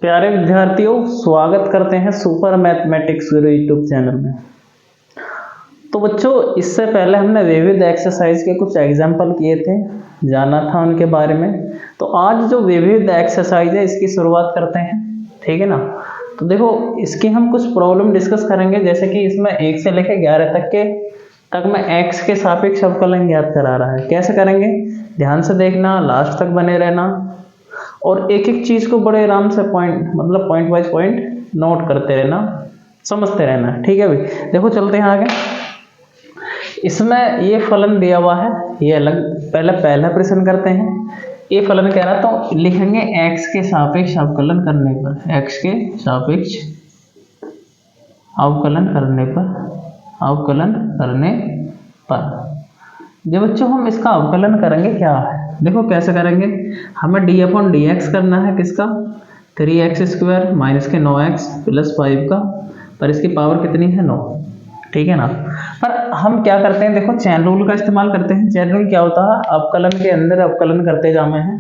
प्यारे विद्यार्थियों, स्वागत करते हैं सुपर मैथमेटिक्स गुरु यूट्यूब चैनल में। तो बच्चों, इससे पहले हमने विविध एक्सरसाइज के कुछ एग्जाम्पल किए थे, जाना था उनके बारे में। तो आज जो विविध एक्सरसाइज है इसकी शुरुआत करते हैं, ठीक है ना। तो देखो, इसकी हम कुछ प्रॉब्लम डिस्कस करेंगे, जैसे कि इसमें 1 से लेकर 11 तक में x के सापेक्ष अवकलन ज्ञात करा रहा है। कैसे करेंगे, ध्यान से देखना, लास्ट तक बने रहना और एक एक चीज को बड़े आराम से पॉइंट बाय पॉइंट नोट करते रहना, समझते रहना, ठीक है भाई। देखो चलते हैं आगे। इसमें ये फलन दिया हुआ है, ये अलग पहला प्रश्न करते हैं। ये फलन कह रहा तो लिखेंगे x के सापेक्ष अवकलन करने पर, x के सापेक्ष अवकलन करने पर जब बच्चों हम इसका अवकलन करेंगे क्या है, देखो कैसे करेंगे। हमें d/dx करना है, किसका, 3x² माइनस के 9x प्लस 5 का, पर इसकी पावर कितनी है, 9, ठीक है ना। पर हम क्या करते हैं, देखो चेन रूल का इस्तेमाल करते हैं। चेन रूल क्या होता है, अवकलन के अंदर अवकलन करते जाने हैं।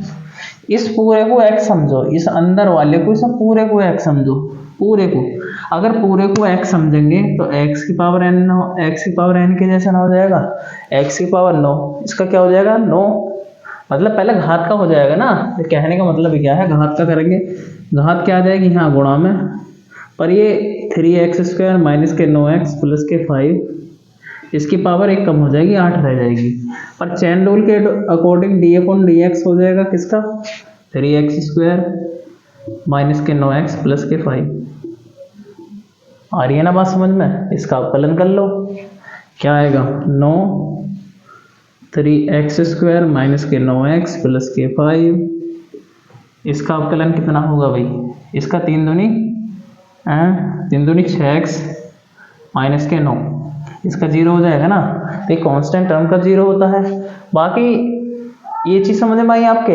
इस पूरे को x समझो, इस अंदर वाले को, इस पूरे को x समझो, पूरे को। अगर पूरे को x समझेंगे तो x की पावर n के जैसा ना हो जाएगा, x की पावर 9, इसका क्या हो जाएगा, 9, मतलब पहले घात का हो जाएगा ना। तो कहने का मतलब क्या है, घात का करेंगे, घात क्या आ जाएगी, हाँ गुणा में, पर ये 3x² माइनस के 9x प्लस के 5, इसकी पावर 1 कम हो जाएगी, 8 रह जाएगी। पर चेन रूल के अकॉर्डिंग d/dx हो जाएगा किसका, 3x² माइनस के 9x प्लस के 5। आ रही है ना बात समझ में, इसका अवकलन कर लो, क्या आएगा, 9 3x² माइनस के 9x प्लस के 5। इसका अवकलन कितना होगा भाई, इसका 3 दूनी 6x माइनस के 9, इसका 0 हो जाएगा ना। तो कांस्टेंट टर्म का 0 होता है। बाकी ये चीज़ समझ में आई आपके।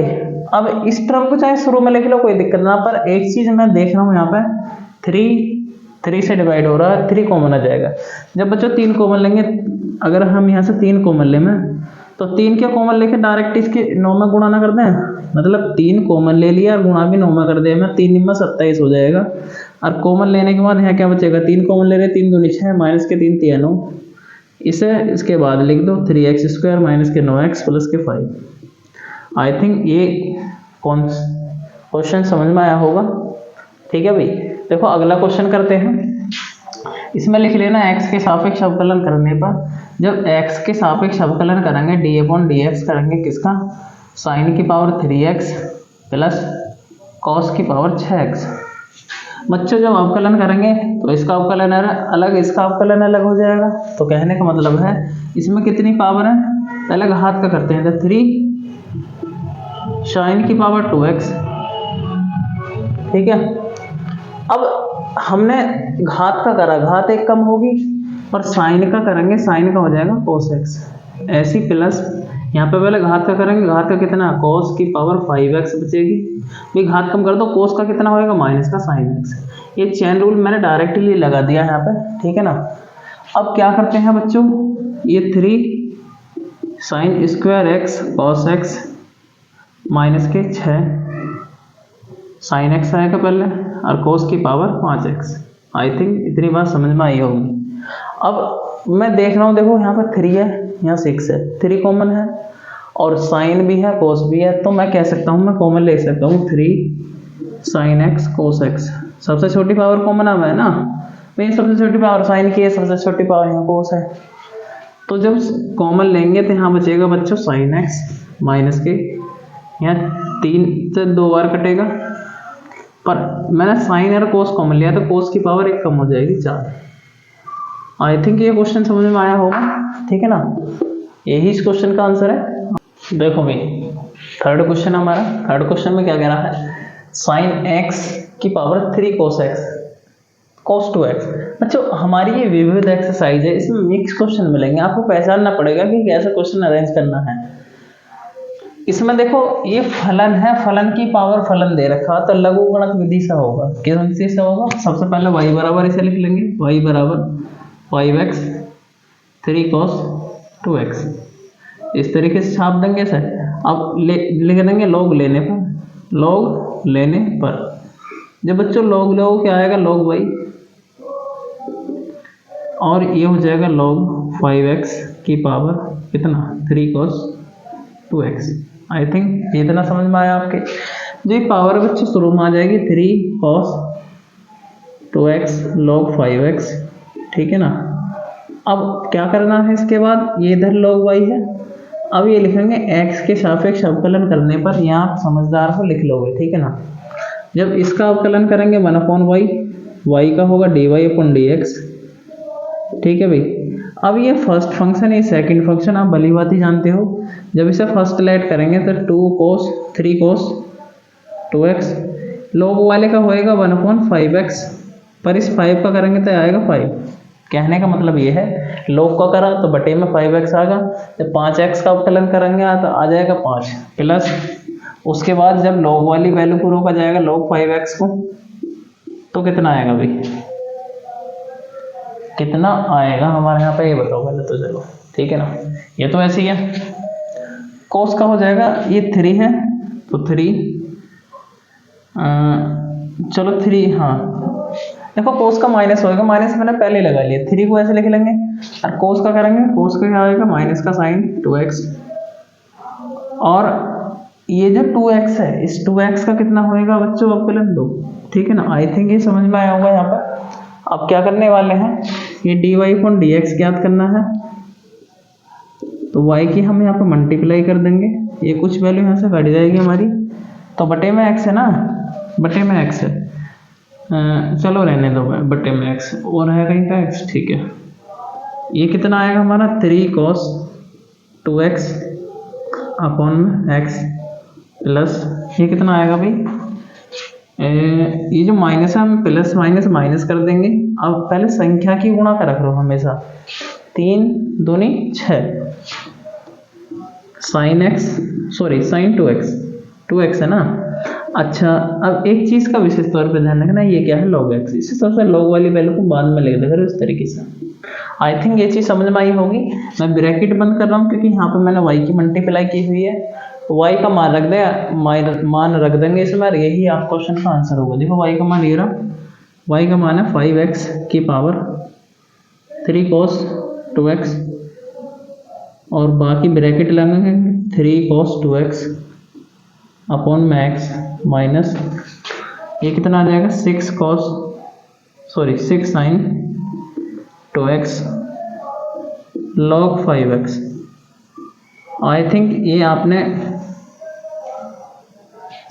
अब इस टर्म को चाहे शुरू में लिख लो, कोई दिक्कत ना, पर एक चीज़ मैं देख रहा हूँ यहाँ पे 3 से डिवाइड हो रहा है, 3 कॉमन आ जाएगा। जब बच्चों 3 कॉमन लेंगे, अगर हम यहाँ से 3 कॉमन लें तो 3 क्या कॉमन लेके डायरेक्ट इसके 9 में गुणा ना कर दें, मतलब 3 कॉमन ले लिया और गुणा भी 9 में कर दे, मैं 3 में 27 हो जाएगा। और कॉमन लेने के बाद यहाँ क्या बचेगा, 3 कॉमन ले रहे, 3 दूनी 6 माइनस के 3 9, इसे इसके बाद लिख दो 3x² माइनस के 9x प्लस के 5। आई थिंक ये क्वेश्चन समझ में आया होगा, ठीक है भाई। देखो अगला क्वेश्चन करते हैं। इसमें लिख लेना x के सापेक्ष अवकलन करने पर, जब x के सापेक्ष अवकलन करेंगे d/dx करेंगे किसका, साइन की पावर 3x प्लस कॉस की पावर 6x। बच्चों जब अवकलन करेंगे तो इसका अवकलन अलग, इसका अवकलन अलग हो जाएगा। तो कहने का मतलब है इसमें कितनी पावर है, पहले घात का करते हैं, तो 3 साइन की पावर 2x, ठीक है। अब हमने घात का करा, घात 1 कम होगी, और साइन का करेंगे, साइन का हो जाएगा cos x, ऐसी प्लस यहाँ पे पहले घात का करेंगे, घात का कितना, cos की पावर 5x बचेगी। ये घात कम कर दो, cos का कितना होएगा, माइनस का sin x। ये चेन रूल मैंने डायरेक्टली लगा दिया यहाँ पे, ठीक है ना। अब क्या करते हैं बच्चों, ये 3 sin² x cos x minus के 6 sin x आएगा पहले, और cos की पावर 5x। आई थिंक इतनी बात समझ में आई होगी। अब मैं देख रहा हूँ, देखो यहाँ पर 3 है, यहाँ 6 है, 3 कॉमन है, और साइन भी है, cos भी है, तो मैं कह सकता हूँ, मैं कॉमन ले सकता हूँ 3 sin x cos x। सबसे छोटी पावर कॉमन है ना, मेरी सबसे छोटी पावर साइन की है, सबसे छोटी पावर यहाँ cos है। तो जब कॉमन लेंगे तो यहाँ बचेगा बच्चों sin x माइनस के, यहाँ 3 से 2 बार कटेगा, पर मैंने साइन और cos कॉमन लिया तो cos की पावर 1 कम हो जाएगी, 4। आई थिंक ये क्वेश्चन समझ में आया होगा, ठीक है ना। यही इस क्वेश्चन का आंसर है। देखो भाई, थर्ड क्वेश्चन हमारा, थर्ड क्वेश्चन में क्या कह रहा है, साइन x की power 3 cos x cos 2x। बच्चों हमारी ये विविध एक्सरसाइज है, इसमें मिक्स क्वेश्चन मिलेंगे, आपको पहचानना पड़ेगा कि कैसा क्वेश्चन अरेंज करना है। इसमें देखो ये फलन है, फलन की पावर फलन दे रखा, तो लघुगणक विधि से होगा। किस विधि से होगा, सबसे पहले y बराबर इसे लिख लेंगे, y बराबर 5x 3 cos 2x, इस तरीके से छाप देंगे सर। अब लिख देंगे log लेने पर, जब बच्चों log लो क्या आएगा log y, और ये हो जाएगा log 5x की पावर कितना 3 cos 2x। आई थिंक ये इतना समझ में आया आपके। जो ये पावर बच्चों शुरू में आ जाएगी 3 cos 2x log 5x, ठीक है ना। अब क्या करना है इसके बाद, ये इधर log y है, अब ये लिखेंगे x के सापेक्ष अवकलन करने पर, यहाँ आप समझदार हो लिख लोगे, ठीक है ना। जब इसका अवकलन करेंगे 1/y, y का होगा dy/dx, ठीक है भाई। अब ये फर्स्ट फंक्शन, ये सेकंड फंक्शन आप भली बात ही जानते हो। जब इसे फर्स्ट लेट करेंगे तो 3 cos 2x, log वाले का होएगा 1/5x, पर इस 5 का करेंगे तो आएगा 5। कहने का मतलब ये है, log का करा तो बटे में 5x आएगा, जब 5x का अवकलन करेंगे तो आ जाएगा 5 प्लस, उसके बाद जब log वाली वैल्यू को रोका जाएगा log 5x को, तो कितना आएगा भाई, कितना आएगा हमारे यहाँ पे, ये बताओ पहले तो चलो, ठीक है ना। ये तो ऐसे ही है, cos का हो जाएगा, ये 3 है तो 3, चलो 3, हाँ देखो cos का माइनस होएगा, माइनस मैंने पहले लगा लिया, 3 को ऐसे लिख लेंगे, और cos का करेंगे, cos का क्या आएगा माइनस का साइन 2x, और ये जो 2x है, इस 2x का कितना होएगा बच्चों अवकलन 2, ठीक है ना। आई थिंक ये समझ में आया होगा यहाँ पर। अब क्या करने वाले हैं, ये dy/dx ज्ञात करना है, तो y की हम यहाँ पर मल्टीप्लाई कर देंगे, ये कुछ वैल्यू यहाँ से कट जाएगी हमारी, तो बटे में x है ना, बटे में x है, चलो रहने दो बटे में x, और है कहीं का x, ठीक है। ये कितना आएगा हमारा 3 cos 2x अपॉन में x प्लस, ये कितना आएगा भाई, ये जो माइनस है हम प्लस माइनस माइनस कर देंगे। अब पहले संख्या की गुणा का रख लो हमेशा, 3 दूनी 6 sin x, sorry sin 2x है ना। अच्छा, अब एक चीज़ का विशेष तौर पे ध्यान रखना, ये क्या है log x, इसी हिसाब से log वाली वैल्यू को बाद में लिख देगा इस तरीके से। आई थिंक ये चीज़ समझ में आई होगी। मैं ब्रैकेट बंद कर रहा हूँ क्योंकि यहाँ पे मैंने y की मल्टीप्लाई की हुई है, y का मान रख दे, मान रख देंगे इसमें, यही आप क्वेश्चन का आंसर होगा। देखो y का मान ये रहा, y का मान है 5x की पावर 3 cos 2x, और बाकी ब्रैकेट लगाएंगे 3 cos 2x अपॉन में x माइनस, ये कितना आ जाएगा 6 sin 2x log 5x। I think ये आपने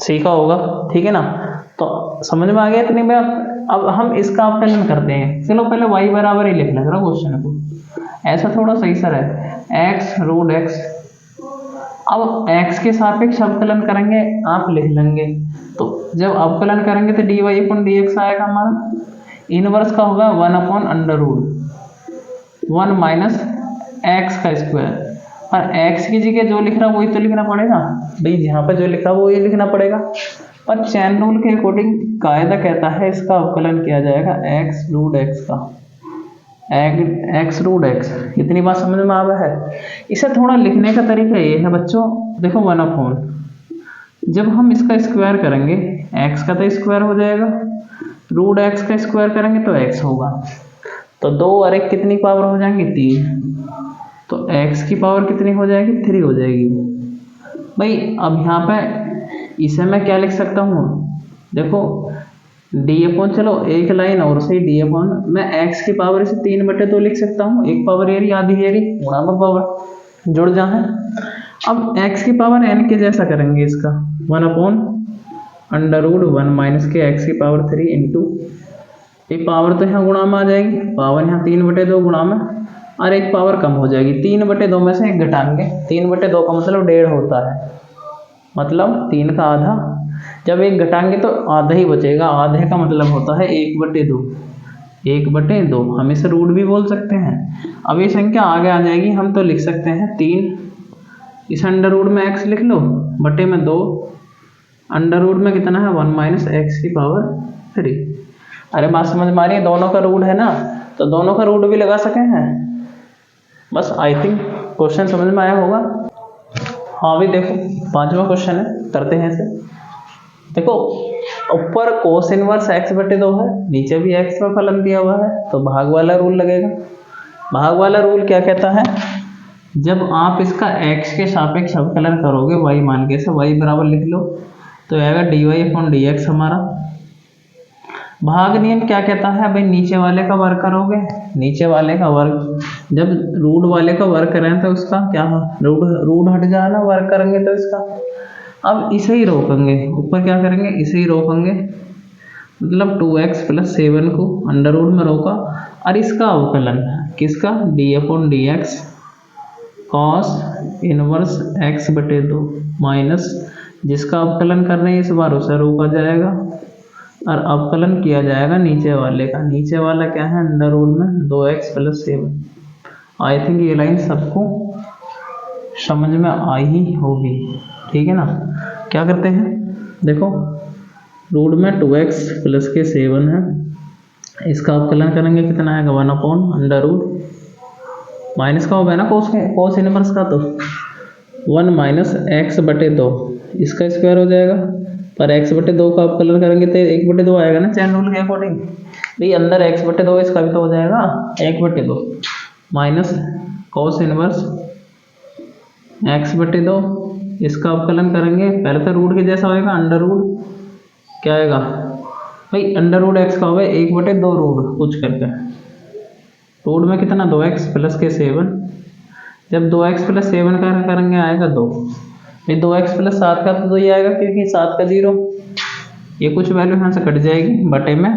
सीखा होगा, ठीक है ना। तो समझ में आ गया इतनी बात। अब हम इसका अवकलन करते हैं, चलो पहले y बराबर ही लिख लें जरा क्वेश्चन को, ऐसा थोड़ा सही सर है, x√x। अब x के सापेक्ष अवकलन करेंगे, आप लिख लेंगे, तो जब अवकलन करेंगे तो dy/dx आएगा हमारा, इनवर्स का होगा 1/√1 माइनस x का स्क्वायर, और x की जगह जो लिख रहा है वही तो लिखना पड़ेगा भाई, यहाँ पर जो लिखा है वही लिखना पड़ेगा। और चैन रूल के अकॉर्डिंग कायदा कहता है इसका अवकलन किया जाएगा x√x का, x√x। इतनी बात समझ में आ रहा है। इसे थोड़ा लिखने का तरीका ये है बच्चों, देखो 1/, जब हम इसका स्क्वायर करेंगे x का तो स्क्वायर हो जाएगा, √x का स्क्वायर करेंगे तो x होगा, तो 2 और 1 कितनी पावर हो जाएंगे 3, तो x की पावर कितनी हो जाएगी 3 हो जाएगी भाई। अब यहाँ पे इसे मैं क्या लिख सकता हूँ, देखो d/, चलो एक लाइन और से d/, मैं x की पावर इसे 3/2 लिख सकता हूँ, एक पावर एरी आधी एरी गुणा में पावर जुड़ जाए। अब x की पावर n के जैसा करेंगे इसका, 1/√1 माइनस के x की पावर 3 इंटू, ये पावर तो यहाँ गुणा में आ जाएगी, पावर यहाँ 3/2 गुणा में, और एक पावर कम हो जाएगी, 3/2 में से एक घटाएंगे, 3/2 का मतलब 1.5 होता है, मतलब 3 का आधा, जब एक घटाएंगे तो आधा ही बचेगा, आधे का मतलब होता है 1/2, 1/2 हम इसे रूट भी बोल सकते हैं। अब ये संख्या आगे आ जाएगी, हम तो लिख सकते हैं 3, इस अंडर रूट में x लिख लो, बटे में 2, अंडर रूट में कितना है 1 माइनस x की पावर 3। अरे बात समझ में आ रही है, दोनों का रूट है ना, तो दोनों का रूट भी लगा सके हैं बस। आई थिंक क्वेश्चन समझ में आया होगा। हाँ भी देखो 5वां क्वेश्चन है, करते हैं इसे। देखो ऊपर कोस इनवर्स x बटे 2 है, नीचे भी x में फलन दिया हुआ है, तो भाग वाला रूल लगेगा। भाग वाला रूल क्या कहता है, जब आप इसका x के सापेक्ष अवकलन करोगे y मान के, y बराबर लिख लो, तो आएगा dy/dx हमारा। भाग नियम क्या कहता है भाई, नीचे वाले का वर्ग करोगे, नीचे वाले का वर्ग, जब रूट वाले का वर्ग करें तो उसका क्या रूट हट जाए ना, वर्ग करेंगे तो इसका। अब इसे ही रोकेंगे, ऊपर क्या करेंगे, इसे ही रोकेंगे, मतलब 2x + 7 को अंडर रूट में रोका, और इसका अवकलन किसका, d/dx cos इनवर्स x बटे 2 माइनस जिसका अवकलन कर रहे हैं इस बार उसे रोका जाएगा और अवकलन किया जाएगा नीचे वाले का। नीचे वाला क्या है, अंडर रूट में 2x + 7। आई थिंक ये लाइन सबको समझ में आई ही होगी, ठीक है ना। क्या करते हैं, देखो रूट में 2x + 7 है, इसका अवकलन करेंगे कितना आएगा, 1/√, माइनस का होगा ना कोस इनवर्स का, तो 1 - x बटे 2, इसका स्क्वायर हो जाएगा, पर x बटे 2 का अवकलन करेंगे तो 1/2 आएगा ना चैन रूल के अकॉर्डिंग। भाई अंदर x बटे 2 इसका भी तो हो जाएगा 1/2 माइनस कोस इनवर्स x बटे 2, इसका अवकलन करेंगे, पहले तो रूट के जैसा होएगा, अंडर रूट क्या आएगा भाई, अंडर रूट x का होगा 1/2 रूट कुछ करके, रूट में कितना 2x + 7, जब 2x + 7 का करेंगे आएगा 2, ये 2x + 7 का तो 2 ही आएगा, क्योंकि 7 का 0, ये कुछ वैल्यू यहाँ से कट जाएगी, बटे में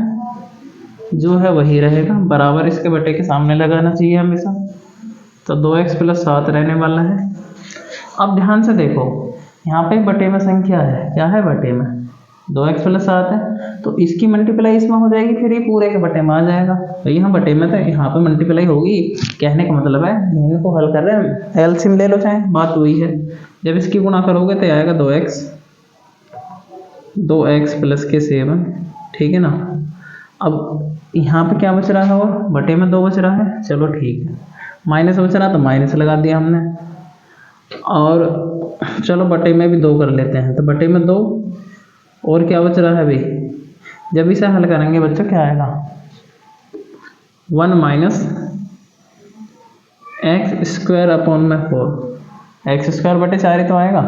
जो है वही रहेगा, बराबर इसके बटे के सामने लगाना चाहिए हमेशा, तो 2x + 7 रहने वाला है। अब ध्यान से देखो, यहाँ पे बटे में संख्या है, क्या है बटे में 2x + 7 है, तो इसकी मल्टीप्लाई इसमें हो जाएगी, फिर ये पूरे के बटे में आ जाएगा, तो यहाँ बटे में तो यहाँ पे मल्टीप्लाई होगी। कहने का मतलब है मैंने को हल कर रहे हैं, एलसीएम ले लो चाहे, बात वही है। जब इसकी गुणा करोगे तो आएगा 2x + 7, ठीक है ना। अब यहाँ पे क्या बच रहा है, और बटे में 2 बच रहा है, चलो ठीक है, माइनस बच रहा तो माइनस लगा दिया हमने, और चलो बटे में भी 2 कर लेते हैं, तो बटे में 2, और क्या बच रहा है भाई, जब इसे हल करेंगे बच्चों क्या आएगा, 1 - x²/4, x² बटे 4 ही तो आएगा।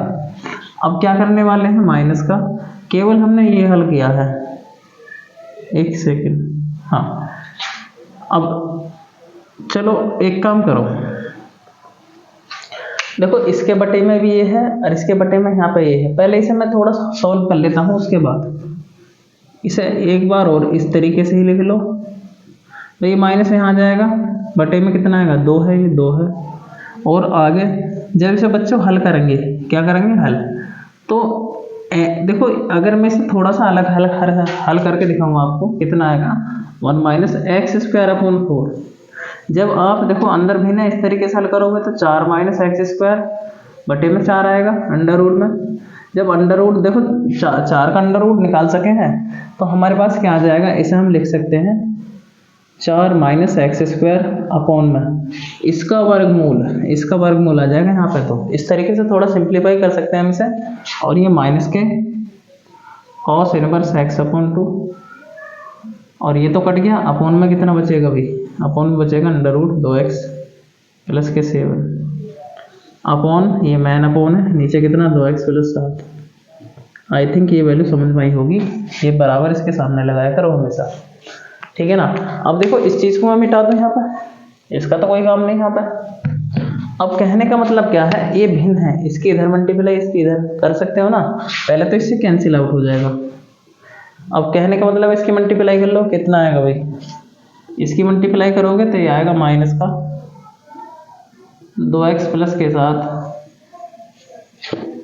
अब क्या करने वाले हैं, माइनस का, केवल हमने ये हल किया है, एक सेकंड, हाँ। अब चलो एक काम करो, देखो इसके बटे में भी ये है और इसके बटे में यहाँ पे ये है, पहले इसे मैं थोड़ा सॉल्व कर लेता हूँ, उसके बाद इसे एक बार और इस तरीके से ही लिख लो। तो ये माइनस यहाँ आ जाएगा, बटे में कितना आएगा, 2 है, ये 2 है, और आगे जब इसे बच्चों हल करेंगे, क्या करेंगे हल, तो देखो अगर मैं इसे थोड़ा सा अलग हल करके दिखाऊंगा आपको, कितना आएगा, 1 - x²/4। जब आप देखो अंदर भी ना इस तरीके से हल करोगे तो 4 - x² बटे में 4 आएगा अंडर रूट में। जब अंडर रूट देखो 4 का अंडर रूट निकाल सके हैं तो हमारे पास क्या आ जाएगा, इसे हम लिख सकते हैं 4 - x² में इसका वर्गमूल आ जाएगा यहाँ पे। तो इस तरीके से थोड़ा सिंप्लीफाई कर सकते हैं हम इसे, और ये माइनस के cos इनवर्स x/2, और ये तो कट गया, अपोन में कितना बचेगा भाई, अपोन में बचेगा अंडर रूट 2x + 7 अपॉन, ये मैन अपोन है, नीचे कितना 2x + 7। आई थिंक ये वैल्यू समझ में आई होगी, ये बराबर इसके सामने लगाया करो हमेशा, ठीक है ना। अब देखो इस चीज़ को मैं मिटा दूँ यहाँ पर, इसका तो कोई काम नहीं यहाँ पर। अब कहने का मतलब क्या है, ये भिन्न है, इसकी इधर मल्टीप्लाई इसकी इधर कर सकते हो ना, पहले तो इससे कैंसिल आउट हो जाएगा। अब कहने का मतलब इसकी मल्टीप्लाई कर लो, कितना आएगा भाई, इसकी मल्टीप्लाई करोगे तो ये आएगा माइनस का 2x प्लस के साथ,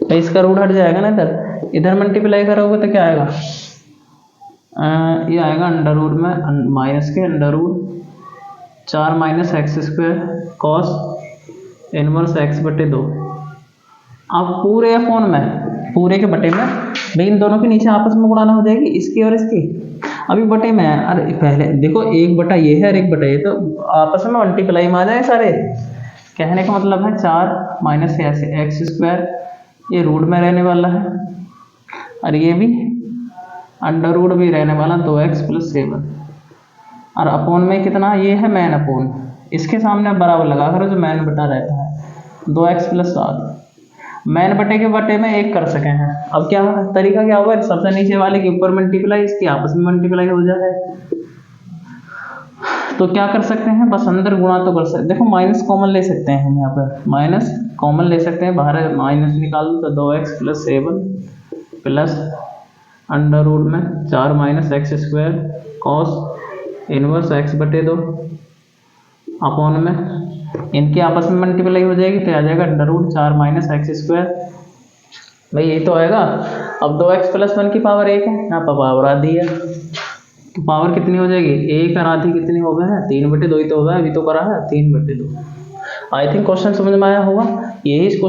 तो इसका रूट हट जाएगा ना, इधर मल्टीप्लाई करोगे तो क्या आएगा, ये आएगा अंडर रूट में माइनस के under root 4 - x² cos inverse x बटे 2। अब पूरे अपोन में, पूरे के बटे में भाई, इन दोनों के नीचे आपस में गुणाना हो जाएगी, इसकी और इसकी। अभी बटे में है, अरे पहले देखो 1 बटा ये है और 1 बटा ये, तो आपस में मल्टीप्लाई में आ जाए सारे। कहने का मतलब है 4 - x², ये रूट में रहने वाला है, और ये भी अंडर रूट भी रहने वाला 2x प्लस 7 और अपोन में कितना, ये है मैन अपोन, इसके सामने बराबर लगा करो जो मैन बटा रहता है 2x प्लस 7। मैन बटे के बटे में एक कर सके हैं। अब क्या तरीका क्या होगा, सबसे नीचे वाले के ऊपर मल्टीप्लाई, इसकी आपस में मल्टीप्लाई हो जाए तो क्या कर सकते हैं, बस अंदर गुणा तो कर सकते, देखो माइनस कॉमन ले सकते हैं हम यहाँ पर, माइनस कॉमन ले सकते हैं, बाहर माइनस निकाल दो तो 2x plus 7 plus under root में 4 minus x square cos inverse x बटे 2 अपॉन में इनके आपस में मल्टीप्लाई हो जाएगी तो आ जाएगा under root 4 minus x square. भाई यही तो आएगा। अब 2x प्लस 1 की पावर 1 है, यहाँ पर पावर आधी है तो पावर कितनी हो जाएगी, 1 और आधी कितनी हो गया है, 3/2 ही तो होगा, अभी तो करा है 3/2। आई थिंक क्वेश्चन समझ में आया होगा। यही इस क्वेश्चन